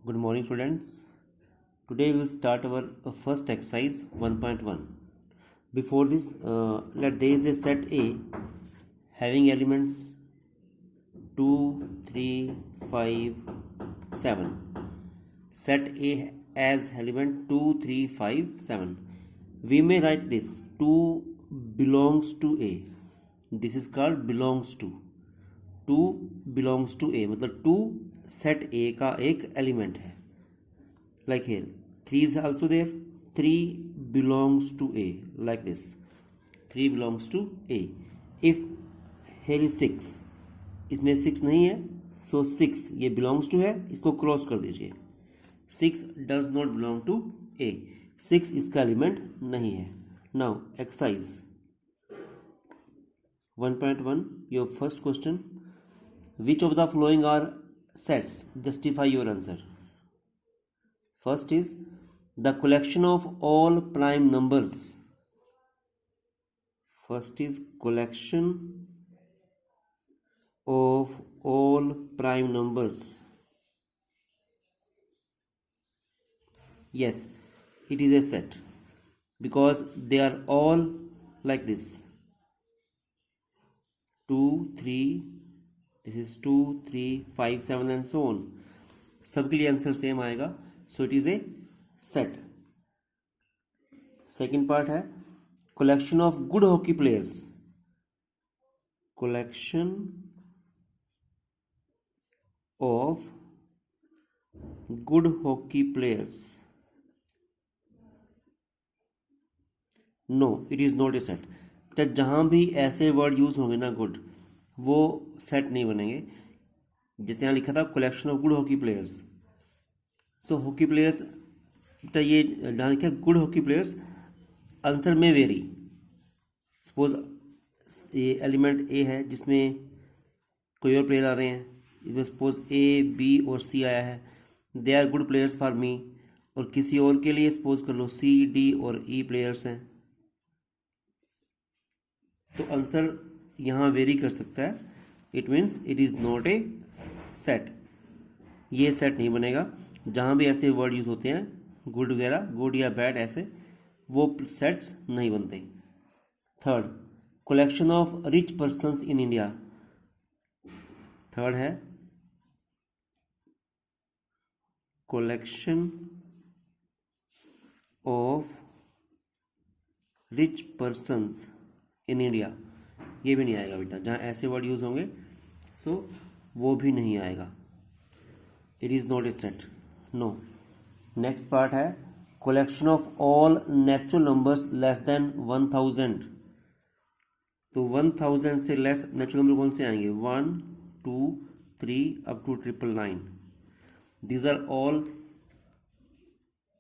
Good morning, students. Today we will start our first exercise 1.1. Before this, let there is a set A having elements 2, 3, 5, 7. Set A as element 2, 3, 5, 7. We may write this 2 belongs to A. This is called belongs to. 2 belongs to A मतलब 2 set A का एक element है. Like here 3 is also there. 3 belongs to A like this. 3 belongs to A. If here is 6, इसमें 6 नहीं है, so 6 ये belongs to है, इसको क्रॉस कर दीजिए. 6 does not belong to A. 6 इसका एलिमेंट नहीं है. Now exercise 1.1, your first question. Which of the following are sets? Justify your answer. First is the collection of all prime numbers. First is collection of all prime numbers. Yes, it is a set because they are all like this. 2, 3, this is 2, 3, 5, 7 and so on. सबके लिए answer same आएगा. So it is a set. Second part है collection of good hockey players. Collection of good hockey players. No, it is not a set. तो जहां भी ऐसे word use होंगे ना गुड, वो सेट नहीं बनेंगे. जैसे यहाँ लिखा था collection of good hockey players. So hockey players, तो ये जहाँ लिखा गुड हॉकी प्लेयर्स, आंसर में वेरी. सपोज ये एलिमेंट ए है जिसमें कोई और प्लेयर आ रहे हैं. इसमें सपोज ए, बी और सी आया है. They are good players for me. और किसी और के लिए सपोज कर लो सी, डी और ई प्लेयर्स हैं. तो आंसर यहाँ वेरी कर सकता है. It means it is not a set. ये सेट नहीं बनेगा. जहाँ भी ऐसे वर्ड यूज होते हैं गुड वगैरह, गुड या बैड, ऐसे वो सेट्स नहीं बनते. Third, collection of rich persons in India. Third है collection of rich persons in India. ये भी नहीं आएगा बेटा. जहाँ ऐसे वर्ड यूज होंगे सो वो भी नहीं आएगा. It is not a set. No. Next part है collection of all natural numbers less than 1000. तो 1000 से लेस नेचुरल नंबर कौन से आएंगे? 1, 2, 3 up to 999. These are all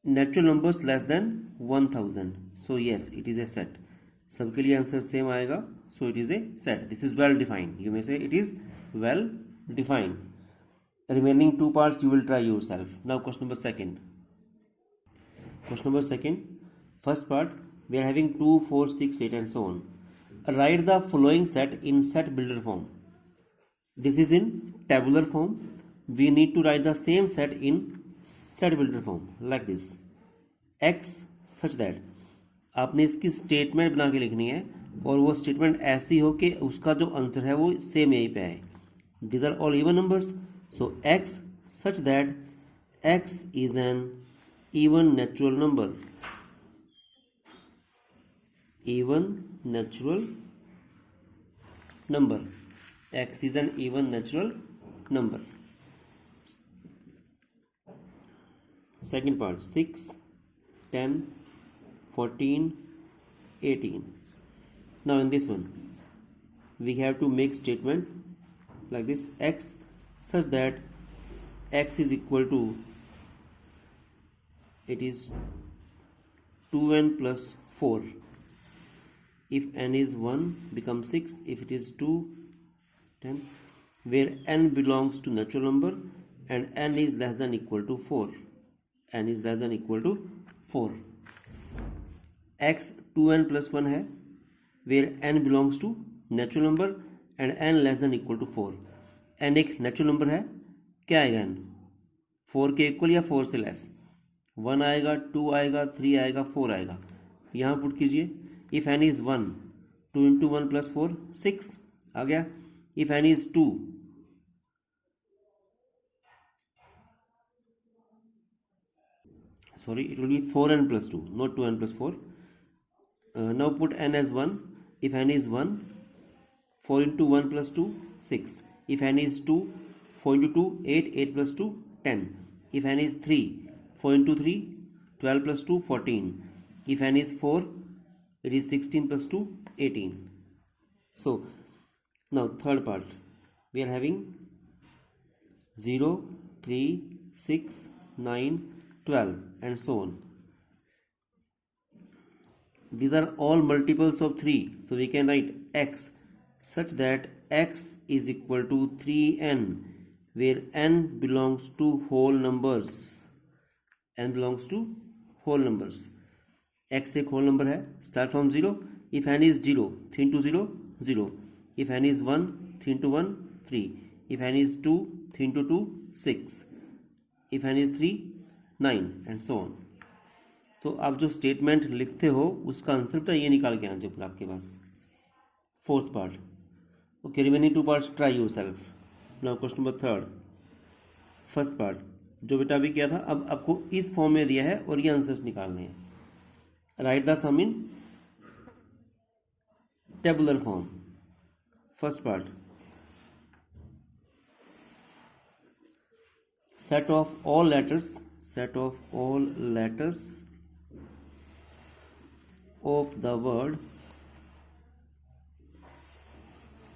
natural numbers less than 1000. So yes, it is a set. सबके लिए answer same आएगा. So it is a set. This is well defined. You may say it is well defined. Remaining two parts you will try yourself. Now question number second. Question number second. First part, we are having 2, 4, 6, 8 and so on. Write the following set in set builder form. This is in tabular form. We need to write the same set in set builder form like this. X such that आपने इसकी statement बना के लिखनी है और वो statement ऐसी हो कि उसका जो आंसर है वो सेम यहीं पे आए. These are all even numbers. So x such that x is an even natural number. Even natural number. X is an even natural number. Second part, 6, 10, 14, 18. Now in this one we have to make statement like this. X such that x is equal to, it is 2n plus 4. If n is 1 becomes 6. If it is 2, 10. Where n belongs to natural number and n is less than equal to 4. n is less than equal to 4. x 2n plus 1 है where n belongs to natural number and n less than equal to 4. n एक natural number है. क्या आएगा n? 4 के equal या 4 से less. 1 आएगा, 2 आएगा, 3 आएगा, 4 आएगा। यहाँ पुट कीजिए, if n is 1, 2 into 1 plus 4 6 आ गया। If n is 2, sorry, it will be 4n plus 2, not 2n plus 4. Now put n as 1. If n is 1, 4 into 1 plus 2 6. If n is 2, 4 into 2 8, 8 plus 2 10. If n is 3, 4 into 3 12 plus 2 14. If n is 4, it is 16 plus 2 18. So now third part, we are having 0, 3, 6, 9, 12 and so on. These are all multiples of 3, so we can write x such that x is equal to 3n, where n belongs to whole numbers. n belongs to whole numbers. x एक whole number है, start from 0. If n is 0, 3 into 0 0. If n is 1, 3 into 1 3. If n is 2, 3 into 2 6. If n is 3, 9 and so on. तो आप जो statement लिखते हो उसका answer तो ये निकाल के आना चाहिए आपके पास। Fourth part, okay, remaining 2 parts try yourself. Now question number third, first part जो बेटा अभी किया था, अब आपको इस फॉर्म में दिया है और ये आंसर्स निकालने हैं। Write the sum in tabular form. First part, set of all letters of the word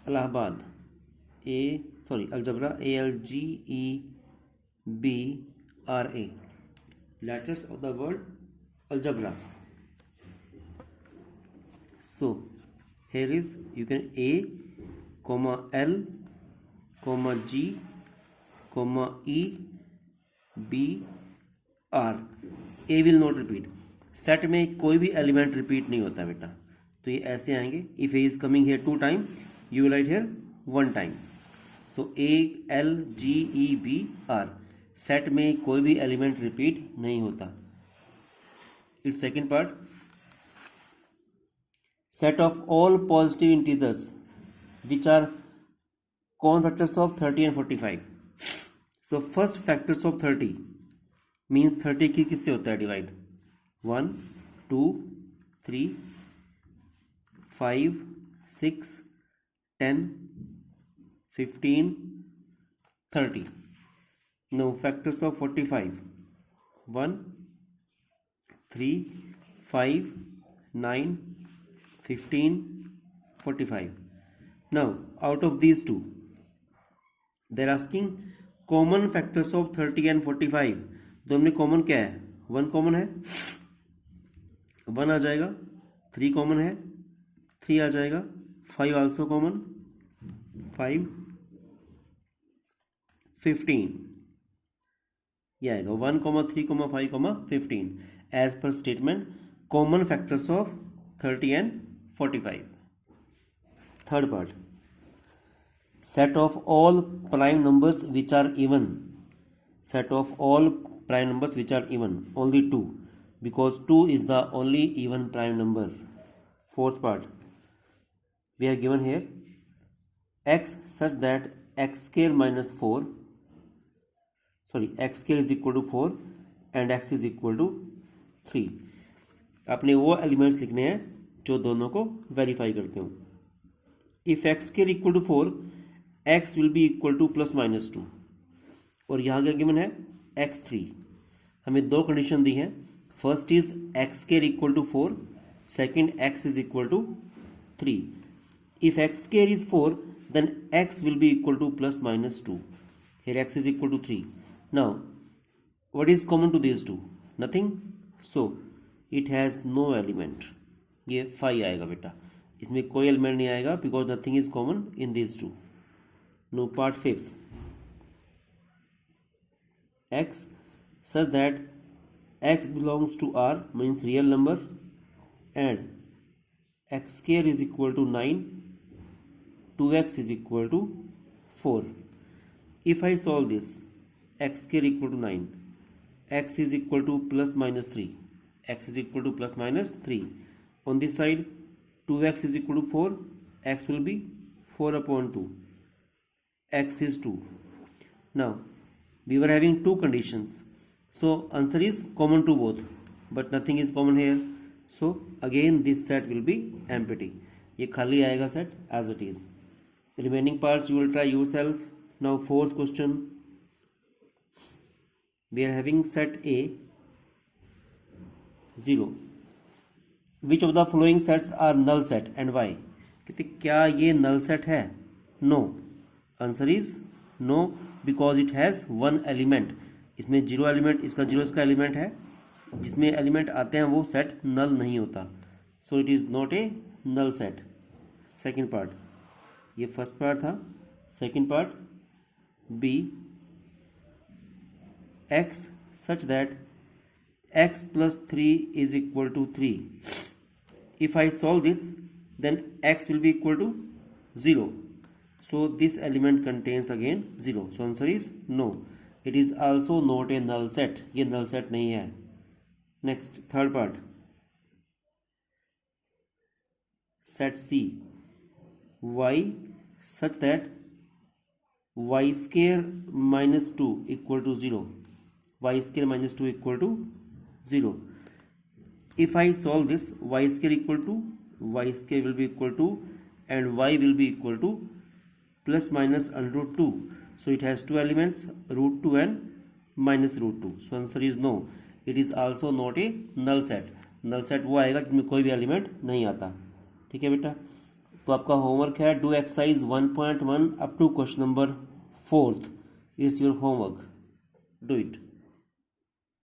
Allahabad, algebra, ALGEBRA, letters of the word algebra. So here is, you can A, L, G, E, B, R. A will not repeat. Set में कोई भी element repeat नहीं होता बेटा, तो ये ऐसे आएंगे। If A is coming here 2 time, you will write here 1 time. So A, L, G, E, B, R, set में कोई भी एलिमेंट रिपीट नहीं होता। It's second part, set of all positive integers which are common factors of 30 and 45. So first factors of 30 means 30 की किससे होता है divide? 1, 2, 3, 5, 6, 10, 15, 30. Now factors of 45, 1, 3, 5, 9, 15, 45. Now out of these two, they're asking common factors of 30 and 45. दोनों में common क्या है? 1 common है, 1 आ जाएगा। 3 कॉमन है, 3 आ जाएगा। 5 आल्सो कॉमन, 5, 15 ये आएगा। 1, 3, 5, 15 as per statement common factors of 30 and 45. Third part, set of all prime numbers which are even. Set of all prime numbers which are even, only 2, because 2 is the only even prime number. Fourth part, we are given here x such that x square minus 4, x square is equal to 4 and x is equal to 3. आपने वो elements लिखने हैं जो दोनों को verify करते हो। If x square equal to 4, x will be equal to plus minus 2, और यहाँ क्या गिवन है? x3. हमें 2 कंडीशन दी हैं। First is x square equal to 4, second x is equal to 3. If x square is 4, then x will be equal to plus minus 2. Here x is equal to 3. Now what is common to these two? Nothing. So it has no element. ये 5 आएगा बेटा, इसमें कोई element नहीं आएगा because nothing is common in these two. Now part 5th, x such that x belongs to R means real number and x square is equal to 9, 2x is equal to 4. If I solve this, x square equal to 9, x is equal to plus minus 3, x is equal to plus minus 3. On this side 2x is equal to 4, x will be 4 upon 2, x is 2. Now we were having two conditions, so answer is common to both, but nothing is common here, so again this set will be empty. ये खाली आएगा set as it is. Remaining parts you will try yourself. Now fourth question, we are having set A 0. Which of the following sets are null set and why? कहते क्या ये null set है? No. Answer is no, because it has one element. इसमें zero element, इसका zero इसका element है, जिसमें element आते हैं वो सेट नल नहीं होता, so it is not a null set. Second part, ये फर्स्ट पार्ट था. Second part B, x such that x plus 3 is equal to 3. If I solve this, then x will be equal to 0. So this element contains again 0. So answer is no. It is also not a null set. ये null set नहीं है. Next, third part. Set C. Y such that y square minus 2 equal to 0. Y square minus 2 equal to 0. If I solve this, y square equal to, y square will be equal to, and y will be equal to plus minus under root 2. So it has two elements, root 2 and minus root 2. So answer is no. It is also not a null set. Null set वो आएगा जिसमें कोई भी element नहीं आता. ठीक है बेटा, तो आपका होमवर्क है do exercise 1.1 up to question number 4th. It's your homework, do it.